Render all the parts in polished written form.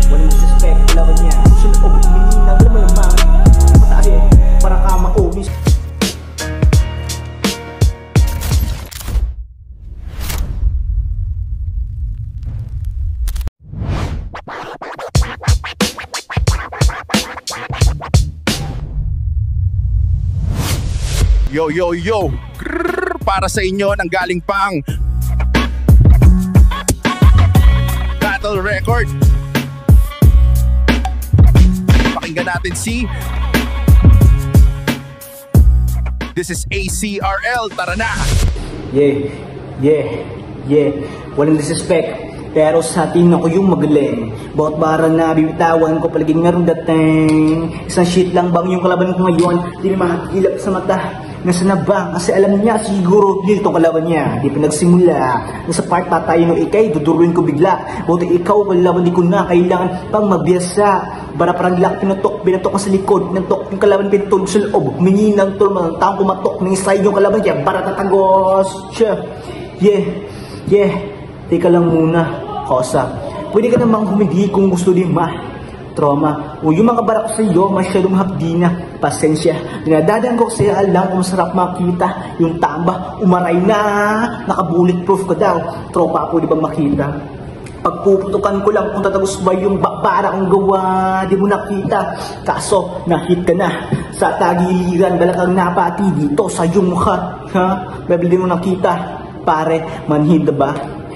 Walang suspect, laban niya. Sunod o mininaw na malamang mataas para ka maumis. Yo, yo, yo! Grrr, para sa inyo nang galing pang Battle Record. Pakinggan natin si This is ACRL, tara na! Yeah. Walang disrespect. Pero sa tingin ako yung magaling. Bawat bara na bibitawan ko palaging meron dating. Isang shit lang bang yung kalaban ko ngayon? Di na makakilap sa mata. Nasa na bang? Kasi alam niya siguro dito kalaban niya. Di pa nagsimula. Nasa part pa tayo ng ikay, duduruin ko bigla. Buti ikaw kalaban di ko na kailangan pang mabiyasa. Bara parang lak binatok ka sa likod. Pinantok yung kalaban pinatulog sa loob. Humingi ng tulong, taong kumatok ng slide yung kalaban niya. Bara tatagos. Yeah. Teka lang muna, Kosa. Pwede ka namang humindi kung gusto din trauma. O yung mga barak sa iyo, masyadong hapdi na. Pasensya. Dinadadaan ko kasi alam kung masarap makita. Yung tamba, umaray na. Naka-bulletproof ka daw. Tropa po di ba makita? Pagpuputukan ko lang kung tatagos ba yung bakbara kong gawa. Di mo nakita. Kaso, nahit ka na. Sa tagiliran, balakang napati dito sa iyong mukha. Babil din mo nakita. Pare, manhid ba?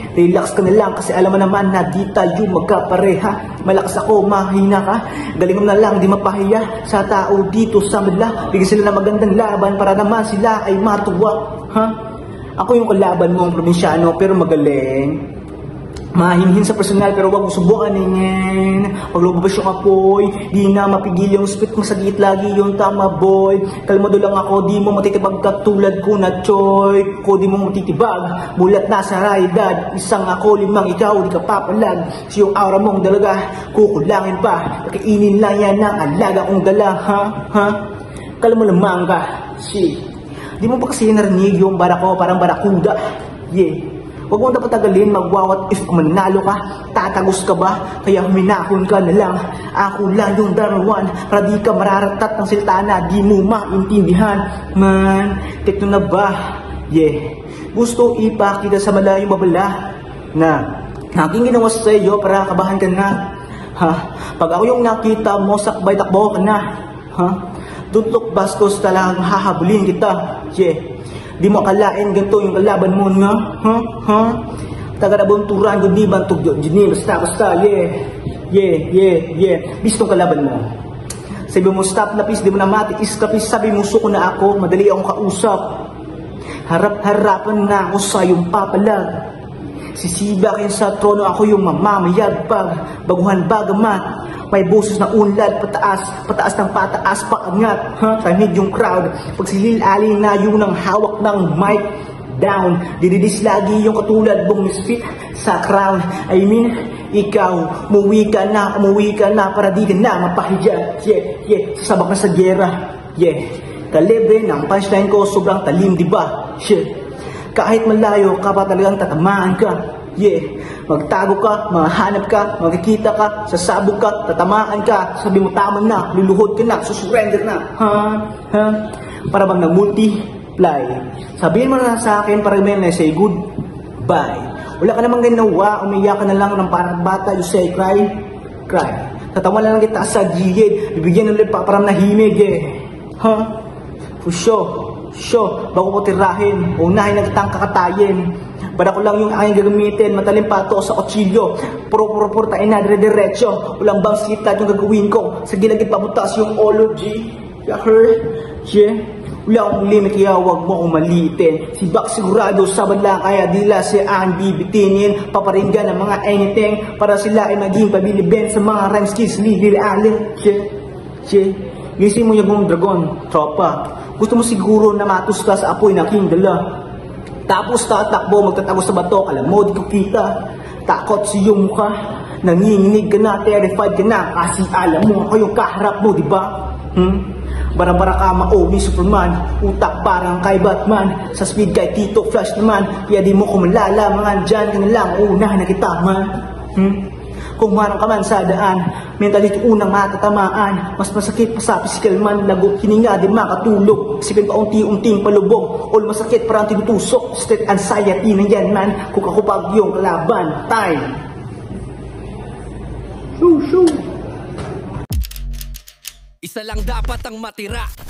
Relax ka na lang kasi alam mo naman na di tayo magkapareha. Malakas ako, mahina ka. Galing mo na lang, di mapahiya sa tao dito sa madla. Bigyan sila ng magandang laban para naman sila ay matuwa. Ako yung kalaban mo, probinsyano, pero magaling. Mahinhin sa personal pero wag mo subukan Pag lumabas yung apoy, di na mapigil yung spit mo, sagit lagi yung tama boy. Kalmado lang ako, di mo matitibag katulad ko na choy. Ko di mo matitibag, mulat na sa realidad. Isang ako, limang ikaw, di ka papalag. Si yung aura mong dalaga, kukulangin pa. Kakainin lang yan ng alaga kong dala, Kalmo lamang ka, di mo pa kasi narinig yung barako, parang barakuda. Huwag mong dapat tagalin, magwawat if manalo ka, tatagos ka ba? Kaya huminahon ka na lang. Ako lang yung darawan, para di ka mararatat ng silta na di mo maintindihan. Man, tekno na ba? Gusto ipakita sa malayong babala na aking ginawa sa iyo para kabahan ka na. Pag ako yung nakita mo, sakbay takbo ka na. Tutok bastos talagang hahabulin kita. Di mo akalain ganito yung kalaban mo na, taga-nabunturan, di bantog yun, basta, Bistong kalaban mo. Sabi mo, stop na please, di mo na matiis ka please, sabi mo, suko na ako, madali akong kausap. Harap-harapan na ako sa iyong papalag. Sisiba kayo sa trono, ako yung mamamayag pag baguhan bagamat. May boses na unlad, pataas ng pataas, paangat, Tamid yung crowd, pagsilil-alin na yun ang hawak ng mic down. Dididis lagi yung katulad mong misfit sa crown. I mean, ikaw, umuwi ka na para di ka na mapahiya. Sasabak na sa gera. Kalibre ng punchline ko, sobrang talim, diba? Kahit malayo ka pa talagang tatamaan ka. Magtago ka, mahanap ka, magkikita ka, sasabog ka, tatamaan ka, sabi mo tama na, luluhod ka na, susurrender na, para bang nag-multiply. Sabihin mo na sa akin para may na say goodbye. Wala ka namang ginawa, umiyak ka na lang ng parang bata, you say cry. Tatawa na lang kita sa gilid, bibigyan ng lipa parang nahimig For sure, bago ko tirahin, unahin na kitang kakatayin. Bada ko lang yung aking gagamitin, matalim pato sa kutsilyo. Puro tayo na dire-diretso. Walang bang sitad yung gagawin ko. Sa gilagid pabutas yung ology. Wala akong limit kaya huwag mo akong maliitin. Si Bak sigurado sa badla kaya dila si ang bibitinin. Paparinggan ng mga anything para sila ay maging pabiliben sa mga rhyme skills. Lili-alin. Gising mo yung dragon, tropa. Gusto mo siguro na matus ka sa apoy na king dala. Tapos tatakbo, magtatago sa bato, alam mo, di ko kita. Takot sa iyong mukha, nanginginig ka na, terrified ka na, kasi alam mo, ako yung kaharap mo, di ba? Bara-bara ka maoni Superman, utak parang kay Batman, sa speed kay Tito Flash naman, kaya di mo kumalalamangan dyan ka na lang una na kita man. Kung marang ka man sa daan, mentality unang matatamaan, mas masakit pa sa physical man, lagot hininga di makatulog, isipin pa unti-unting palubog, all masakit parang tinutusok, straight anxiety na yan man, kung kakupag yung kalaban, time. Isa lang dapat ang matira.